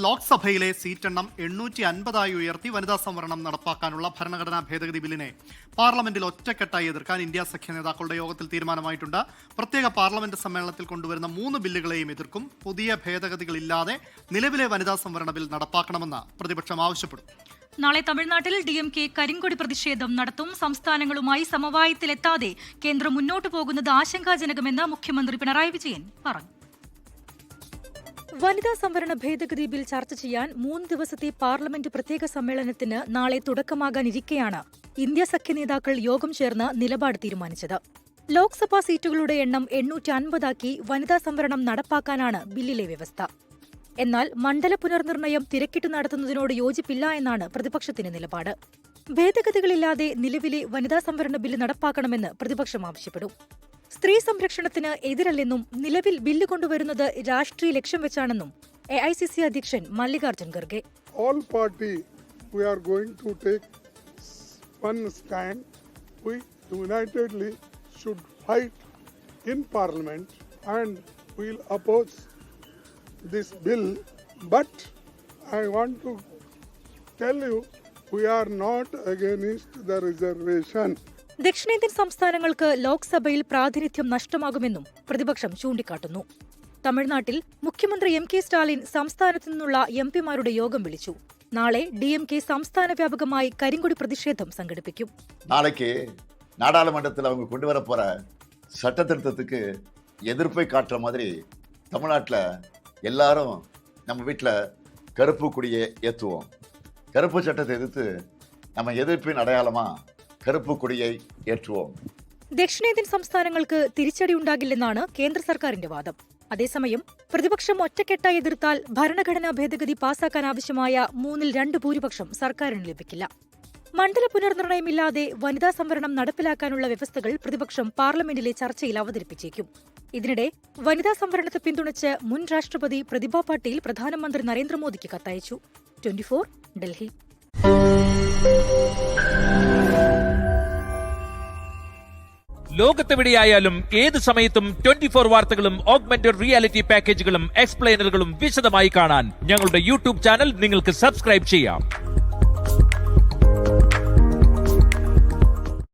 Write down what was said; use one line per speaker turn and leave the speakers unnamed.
ലോക്സഭയിലെ സീറ്റെണ്ണം 850 ഉയർത്തി വനിതാ സംവരണം നടപ്പാക്കാനുള്ള ഭരണഘടനാ ഭേദഗതി ബില്ലിനെ പാർലമെന്റിൽ ഒറ്റക്കെട്ടായി എതിർക്കാൻ ഇന്ത്യ സഖ്യ നേതാക്കളുടെ യോഗത്തിൽ തീരുമാനമായിട്ടുണ്ട്. പ്രത്യേക പാർലമെന്റ് സമ്മേളനത്തിൽ കൊണ്ടുവരുന്ന 3 ബില്ലുകളെയും എതിർക്കും. പുതിയ ഭേദഗതികളില്ലാതെ നിലവിലെ വനിതാ സംവരണ ബിൽ നടപ്പാക്കണമെന്ന് പ്രതിപക്ഷം ആവശ്യപ്പെടും.
നാളെ തമിഴ്നാട്ടിൽ DMK കരിങ്കൊടി പ്രതിഷേധം നടത്തും. സംസ്ഥാനങ്ങളുമായി സമവായത്തിലെത്താതെ കേന്ദ്രം മുന്നോട്ടു പോകുന്നത് ആശങ്കാജനകമെന്ന് മുഖ്യമന്ത്രി പിണറായി വിജയൻ പറഞ്ഞു. വനിതാ സംവരണ ഭേദഗതി ബിൽ ചർച്ച ചെയ്യാൻ 3 ദിവസത്തെ പാർലമെന്റ് പ്രത്യേക സമ്മേളനത്തിന് നാളെ തുടക്കമാകാനിരിക്കെയാണ് ഇന്ത്യ സഖ്യ നേതാക്കൾ യോഗം ചേർന്ന് നിലപാട് തീരുമാനിച്ചത്. ലോക്സഭാ സീറ്റുകളുടെ എണ്ണം 850 വനിതാ സംവരണം നടപ്പാക്കാനാണ് ബില്ലിലെ വ്യവസ്ഥ. എന്നാൽ മണ്ഡല പുനർനിർണയം തിരക്കിട്ട് നടത്തുന്നതിനോട് യോജിപ്പില്ല എന്നാണ് പ്രതിപക്ഷത്തിന്റെ നിലപാട്. ഭേദഗതികളില്ലാതെ നിലവിലെ വനിതാ സംവരണ ബില്ല് നടപ്പാക്കണമെന്ന് പ്രതിപക്ഷം ആവശ്യപ്പെടും. സ്ത്രീ സംരക്ഷണത്തിന് എതിരല്ലെന്നും നിലവിൽ ബില്ല് കൊണ്ടുവരുന്നത് രാഷ്ട്രീയ ലക്ഷ്യം വെച്ചാണെന്നും AICC അധ്യക്ഷൻ Mallikarjun Kharge.
All party we are going to take one stand. We unitedly should fight in Parliament and we'll oppose this bill. But I want to tell you we are not against the reservation.
ദക്ഷിണേന്ത്യൻ സംസ്ഥാനങ്ങൾക്ക് ലോക്സഭയിൽ പ്രാതിനിധ്യം നഷ്ടമാകുമെന്നും പ്രതിപക്ഷം ചൂണ്ടിക്കാട്ടുന്നു. തമിഴ്നാട്ടിൽ മുഖ്യമന്ത്രി MK Stalin സംസ്ഥാനത്തു നിന്നുള്ള MP-മാരുടെ യോഗം വിളിച്ചു. നാളെ DMK സംസ്ഥാന വ്യാപകമായി കരിങ്കൊടി പ്രതിഷേധം സംഘടിപ്പിക്കും.
நாளைக்கு நாடாளுமன்றத்தில் அவங்க கொண்டு வர போற சட்ட திருத்தத்துக்கு எதிர்ப்பை காட்டுற மாதிரி தமிழ்நாட்டில் எல்லாரும் நம்ம வீட்டில் கருப்பு கொடியை ஏற்றுவோம். கருப்பு சட்டத்தை எதிர்த்து நம்ம எதிர்ப்பின் அடையாளமா കറുപ്പ് കൊടിയെ ഏറ്റുവോം.
ദക്ഷിണേന്ത്യൻ സംസ്ഥാനങ്ങൾക്ക് തിരിച്ചടിയുണ്ടാകില്ലെന്നാണ് കേന്ദ്ര സർക്കാരിന്റെ വാദം. അതേസമയം പ്രതിപക്ഷം ഒറ്റക്കെട്ടായി എതിർത്താൽ ഭരണഘടനാ ഭേദഗതി പാസാക്കാനാവശ്യമായ 3/2 ഭൂരിപക്ഷം സർക്കാരിന് ലഭിക്കില്ല. മണ്ഡല പുനർനിർണയമില്ലാതെ വനിതാ സംവരണം നടപ്പിലാക്കാനുള്ള വ്യവസ്ഥകൾ പ്രതിപക്ഷം പാർലമെന്റിലെ ചർച്ചയിൽ അവതരിപ്പിച്ചേക്കും. ഇതിനിടെ വനിതാ സംവരണത്തെ പിന്തുണച്ച് മുൻ രാഷ്ട്രപതി പ്രതിഭ പാട്ടീൽ പ്രധാനമന്ത്രി നരേന്ദ്രമോദിക്ക് കത്തയച്ചു. 24 ഡൽഹി.
ലോകത്തെവിടെയായാലും ഏത് സമയത്തും 24 വാർത്തകളും ഓഗ്മെന്റഡ് റിയാലിറ്റി പാക്കേജുകളും എക്സ്പ്ലെയിനറുകളും വിശദമായി കാണാൻ ഞങ്ങളുടെ YouTube ചാനൽ നിങ്ങൾക്ക് സബ്സ്ക്രൈബ് ചെയ്യാം.